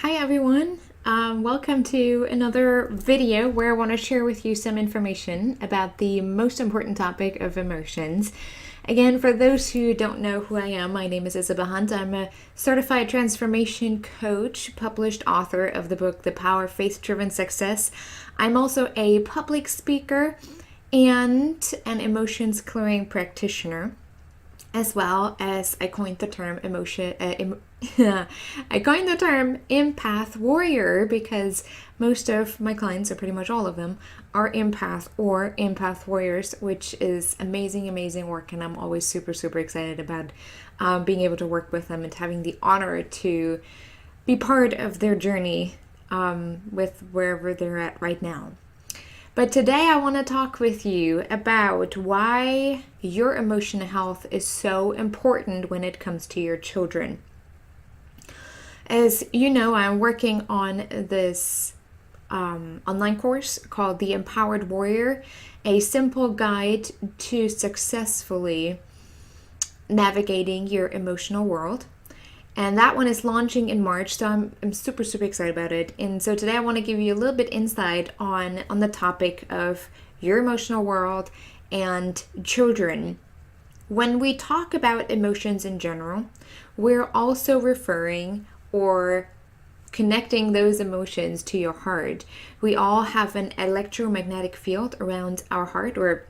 Hi everyone, welcome to another video where I want to share with you some information about the most important topic of emotions. Again, for those who don't know who I am, my name is Isabel Hunt. I'm a certified transformation coach, published author of the book The Power of Faith-Driven Success. I'm also a public speaker and an emotions clearing practitioner, as well as I coined the term Empath-Warrior because most of my clients, or pretty much all of them, are empath or Empath-Warriors, which is amazing work, and I'm always super excited about being able to work with them and having the honor to be part of their journey with wherever they're at right now. But today I want to talk with you about why your emotional health is so important when it comes to your children. As you know, I'm working on this online course called The Empath-Warrior, a simple guide to successfully navigating your emotional world. And that one is launching in March, so I'm super excited about it. And so today I want to give you a little bit insight on the topic of your emotional world and children. When we talk about emotions in general, we're also referring or connecting those emotions to your heart. We all have an electromagnetic field around our heart or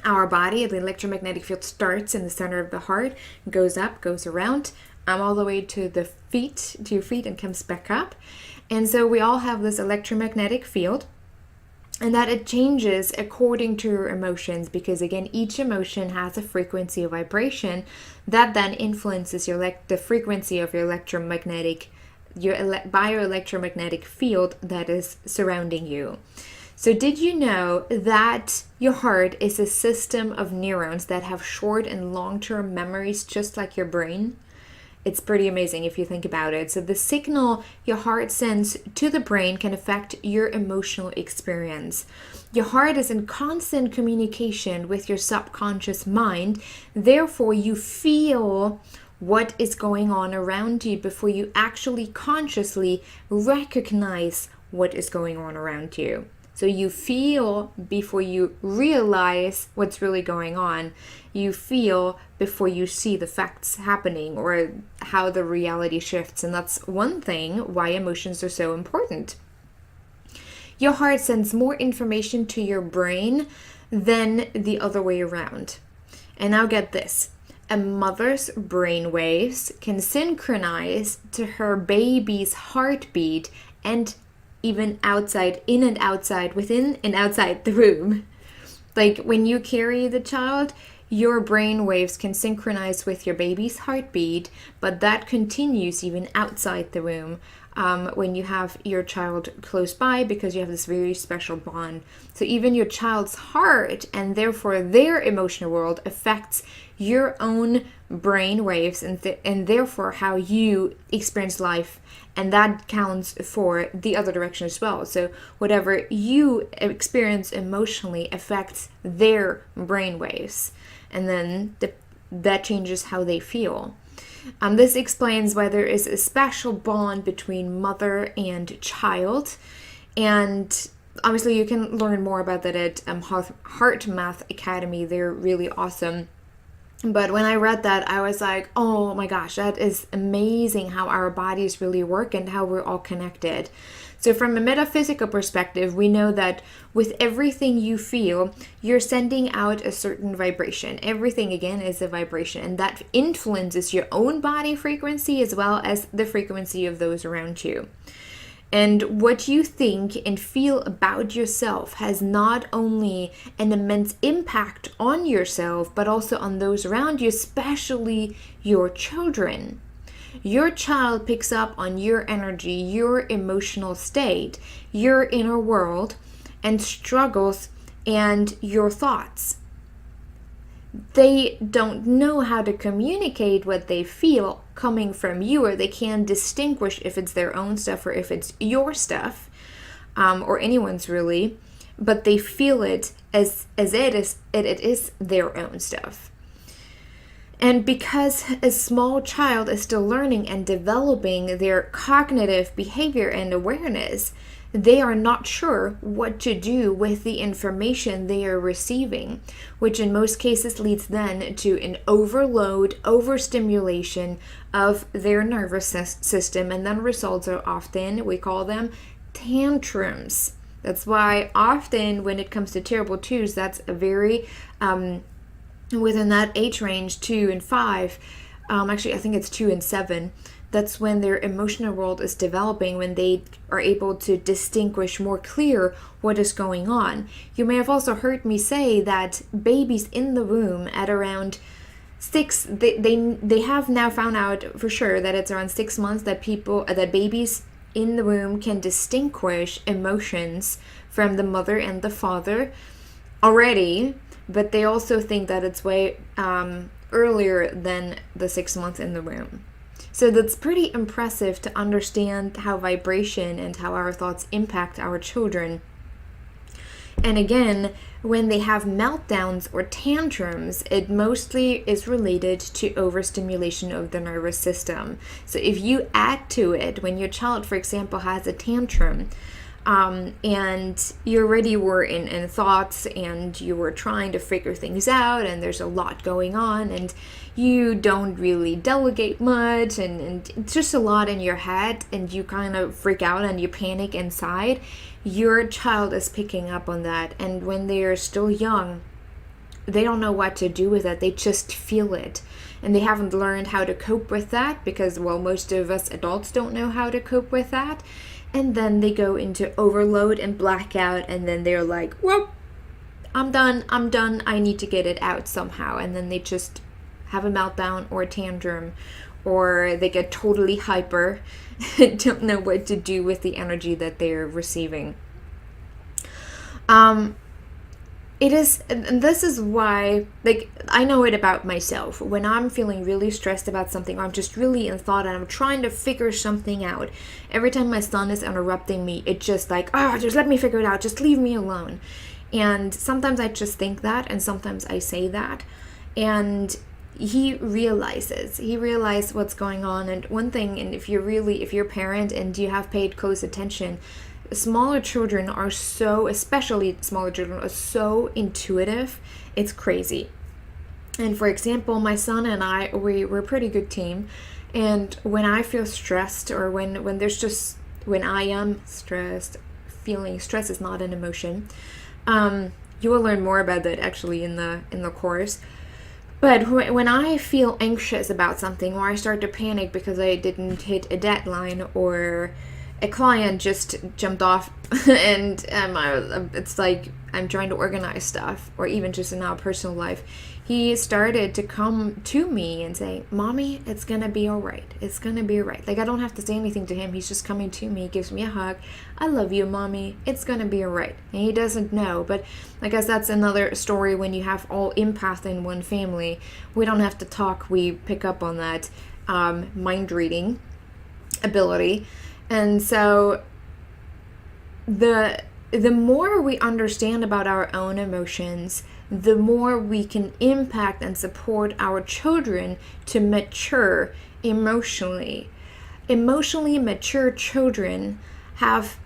our body. The electromagnetic field starts in the center of the heart, goes up, goes around, all the way to your feet and comes back up. And so we all have this electromagnetic field, and that it changes according to your emotions, because again, each emotion has a frequency of vibration that then influences the frequency of your bioelectromagnetic field that is surrounding you. So did you know that your heart is a system of neurons that have short and long-term memories, just like your brain? It's pretty amazing if you think about it. So the signal your heart sends to the brain can affect your emotional experience. Your heart is in constant communication with your subconscious mind. Therefore, you feel what is going on around you before you actually consciously recognize what is going on around you. So you feel before you realize what's really going on. You feel before you see the facts happening or how the reality shifts. And that's one thing why emotions are so important. Your heart sends more information to your brain than the other way around. And now get this. A mother's brain waves can synchronize to her baby's heartbeat and even outside, in and outside, within and outside the room. Like when you carry the child, your brain waves can synchronize with your baby's heartbeat, but that continues even outside the room when you have your child close by, because you have this very special bond. So even your child's heart and therefore their emotional world affects your own brain waves and therefore how you experience life. And that counts for the other direction as well. So whatever you experience emotionally affects their brain waves. And then that changes how they feel. This explains why there is a special bond between mother and child. And obviously you can learn more about that at Heart Math Academy. They're really awesome. But when I read that, I was like, oh my gosh, that is amazing how our bodies really work and how we're all connected. So from a metaphysical perspective, we know that with everything you feel, you're sending out a certain vibration. Everything, again, is a vibration, and that influences your own body frequency as well as the frequency of those around you. And what you think and feel about yourself has not only an immense impact on yourself, but also on those around you, especially your children. Your child picks up on your energy, your emotional state, your inner world, and struggles, and your thoughts. They don't know how to communicate what they feel coming from you, or they can't distinguish if it's their own stuff or if it's your stuff, or anyone's really, but they feel it as it is their own stuff. And because a small child is still learning and developing their cognitive behavior and awareness, they are not sure what to do with the information they are receiving, which in most cases leads then to an overload, overstimulation of their nervous system, and then results are often, we call them tantrums. That's why often when it comes to terrible twos, that's a very within that age range, 2 and 5, actually I think it's 2 and 7, that's when their emotional world is developing, when they are able to distinguish more clear what is going on. You may have also heard me say that babies in the womb at around 6, they have now found out for sure that it's around 6 months that babies in the womb can distinguish emotions from the mother and the father already, but they also think that it's way earlier than the 6 months in the womb. So that's pretty impressive to understand how vibration and how our thoughts impact our children. And again, when they have meltdowns or tantrums, it mostly is related to overstimulation of the nervous system. So if you add to it, when your child, for example, has a tantrum, and you already were in thoughts and you were trying to figure things out, and there's a lot going on, and you don't really delegate much, and it's just a lot in your head, and you kind of freak out and you panic inside, your child is picking up on that. And when they are still young, they don't know what to do with it. They just feel it. And they haven't learned how to cope with that because, well, most of us adults don't know how to cope with that. And then they go into overload and blackout, and then they're like, well, I'm done, I need to get it out somehow. And then they just have a meltdown or a tantrum, or they get totally hyper and don't know what to do with the energy that they're receiving. It is, and this is why, like, I know it about myself. When I'm feeling really stressed about something, or I'm just really in thought and I'm trying to figure something out, every time my son is interrupting me, it's just like, just let me figure it out, just leave me alone. And sometimes I just think that, and sometimes I say that, and he realizes what's going on. And one thing, and if you're a parent and you have paid close attention, especially smaller children are so intuitive, it's crazy. And for example, my son and I, we're a pretty good team, and when I feel stressed, or when I am stressed, feeling stress is not an emotion. You will learn more about that actually in the course. But when I feel anxious about something, or I start to panic because I didn't hit a deadline, or a client just jumped off and it's like I'm trying to organize stuff, or even just in our personal life, he started to come to me and say, Mommy, it's gonna be all right. It's gonna be all right. Like, I don't have to say anything to him. He's just coming to me, gives me a hug. I love you, Mommy. It's gonna be all right. And he doesn't know, but I guess that's another story. When you have all empath in one family, we don't have to talk. We pick up on that mind reading ability. And so the more we understand about our own emotions, the more we can impact and support our children to mature emotionally. Emotionally mature children have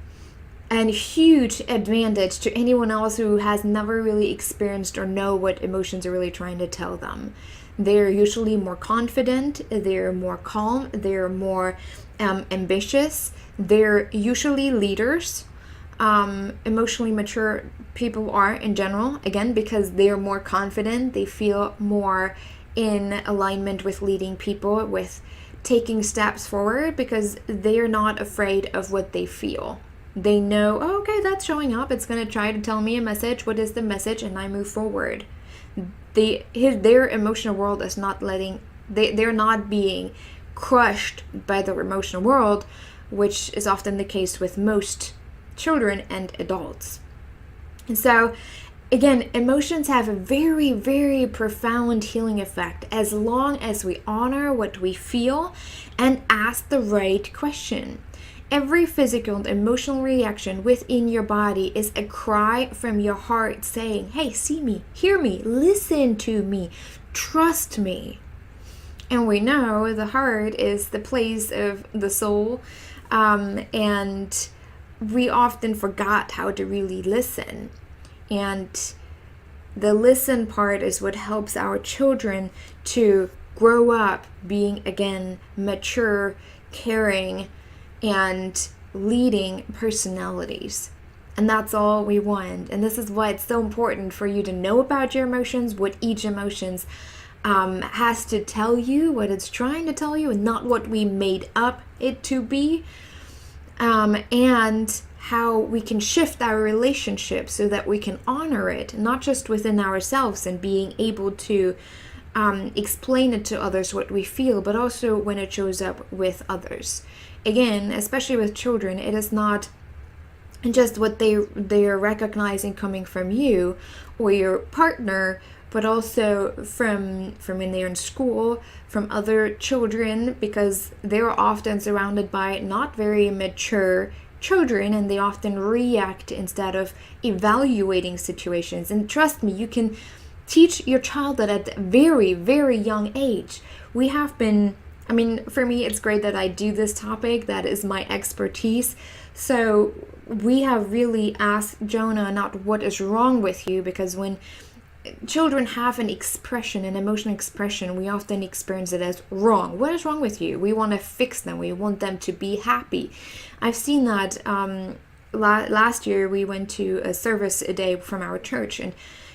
a huge advantage to anyone else who has never really experienced or know what emotions are really trying to tell them. They're usually more confident, they're more calm, they're more ambitious, they're usually leaders. Emotionally mature people are in general, again, because they're more confident, they feel more in alignment with leading people, with taking steps forward, because they're not afraid of what they feel. They know, okay, that's showing up, it's going to try to tell me a message, what is the message, and I move forward. Their emotional world is not they're not being crushed by their emotional world, which is often the case with most children and adults. And so, again, emotions have a very, very profound healing effect as long as we honor what we feel and ask the right question. Every physical and emotional reaction within your body is a cry from your heart saying, hey, see me, hear me, listen to me, trust me. And we know the heart is the place of the soul, and we often forgot how to really listen. And the listen part is what helps our children to grow up being, again, mature, caring, and leading personalities. And that's all we want. And this is why it's so important for you to know about your emotions, what each emotions has to tell you, what it's trying to tell you, and not what we made up it to be. And how we can shift our relationship so that we can honor it, not just within ourselves and being able to explain it to others what we feel, but also when it shows up with others. Again, especially with children, it is not just what they are recognizing coming from you or your partner, but also from when they're in school, from other children, because they're often surrounded by not very mature children, and they often react instead of evaluating situations. And trust me, you can teach your child that at a very, very young age. We have been, I mean, for me, it's great that I do this topic. That is my expertise. So we have really asked Jonah not what is wrong with you, because when children have an expression, an emotional expression, we often experience it as wrong. What is wrong with you? We want to fix them. We want them to be happy. I've seen that last year we went to a service a day from our church, and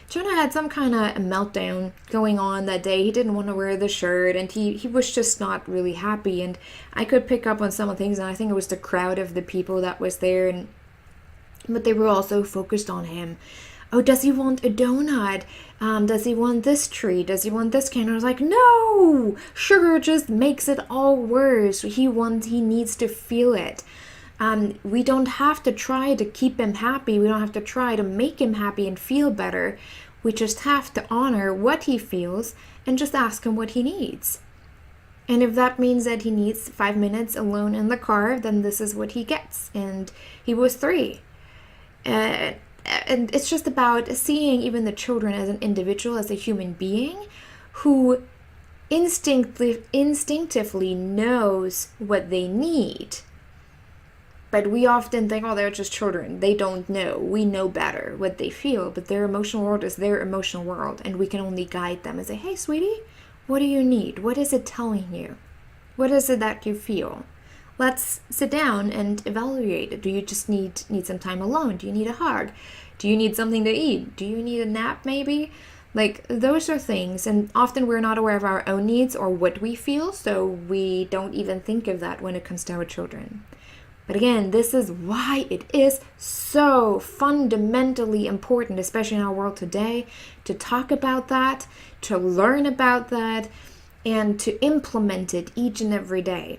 Jonah had some kind of a meltdown going on that day. He didn't want to wear the shirt, and he was just not really happy. And I could pick up on some of the things, and I think it was the crowd of the people that was there, but they were also focused on him. Oh, does he want a donut? Does he want this treat? Does he want this candy? I was like, no! Sugar just makes it all worse. He needs to feel it. We don't have to try to keep him happy. We don't have to try to make him happy and feel better. We just have to honor what he feels and just ask him what he needs. And if that means that he needs 5 minutes alone in the car, then this is what he gets. And he was 3. And it's just about seeing even the children as an individual, as a human being who instinctively knows what they need. But we often think, oh, they're just children. They don't know. We know better what they feel. But their emotional world is their emotional world. And we can only guide them and say, hey, sweetie, what do you need? What is it telling you? What is it that you feel? Let's sit down and evaluate it. Do you just need some time alone? Do you need a hug? Do you need something to eat? Do you need a nap maybe? Like, those are things, and often we're not aware of our own needs or what we feel, so we don't even think of that when it comes to our children. But again, this is why it is so fundamentally important, especially in our world today, to talk about that, to learn about that, and to implement it each and every day.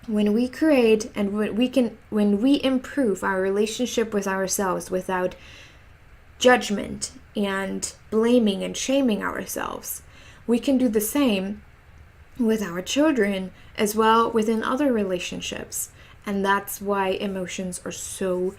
When we create and when we improve our relationship with ourselves without judgment and blaming and shaming ourselves, we can do the same with our children as well within other relationships. And that's why emotions are so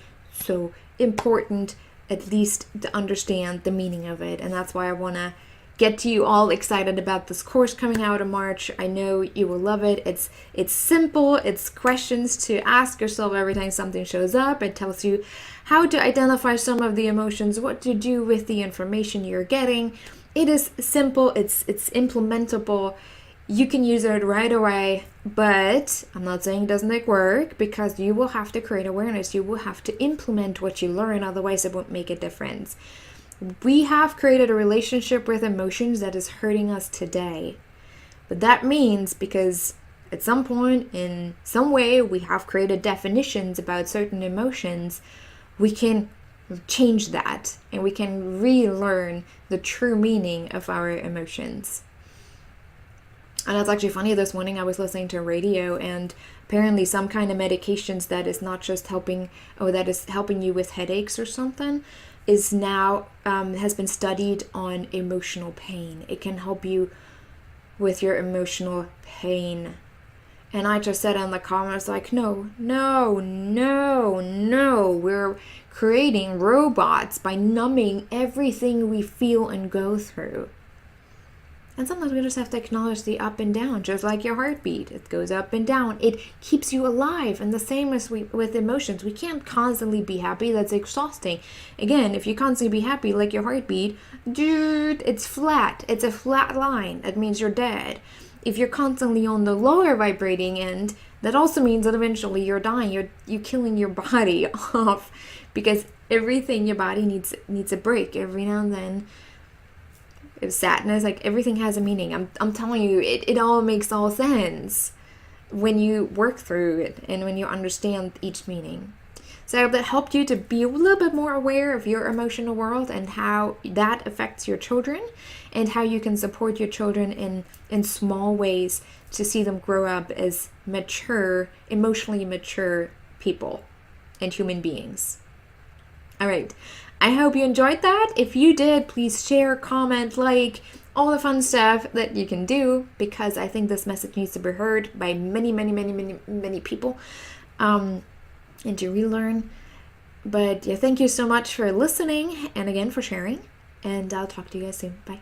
important, at least to understand the meaning of it. And that's why I want to get you all excited about this course coming out in March. I know you will love it. It's simple. It's questions to ask yourself every time something shows up. It tells you how to identify some of the emotions, what to do with the information you're getting. It is simple. It's implementable. You can use it right away, but I'm not saying it doesn't work, because you will have to create awareness. You will have to implement what you learn, otherwise it won't make a difference. We have created a relationship with emotions that is hurting us today. But that means because at some point, in some way, we have created definitions about certain emotions, we can change that and we can relearn the true meaning of our emotions. And that's actually funny. This morning I was listening to radio, and apparently some kind of medications that is not just helping, or that is helping you with headaches or something, is now has been studied on emotional pain. It can help you with your emotional pain. And I just said in the comments, like, no. We're creating robots by numbing everything we feel and go through. And sometimes we just have to acknowledge the up and down, just like your heartbeat. It goes up and down. It keeps you alive. And the same as with emotions. We can't constantly be happy. That's exhausting. Again, if you constantly be happy, like your heartbeat, dude, it's flat. It's a flat line. That means you're dead. If you're constantly on the lower vibrating end, that also means that eventually you're dying. You're killing your body off, because everything your body needs a break every now and then. If sadness, like everything has a meaning. I'm telling you, it all makes all sense when you work through it and when you understand each meaning. So I hope that helped you to be a little bit more aware of your emotional world and how that affects your children, and how you can support your children in small ways to see them grow up as mature, emotionally mature people and human beings. All right. I hope you enjoyed that. If you did, please share, comment, like, all the fun stuff that you can do, because I think this message needs to be heard by many, many, many, many, many people, and to relearn. But yeah, thank you so much for listening, and again for sharing, and I'll talk to you guys soon. Bye.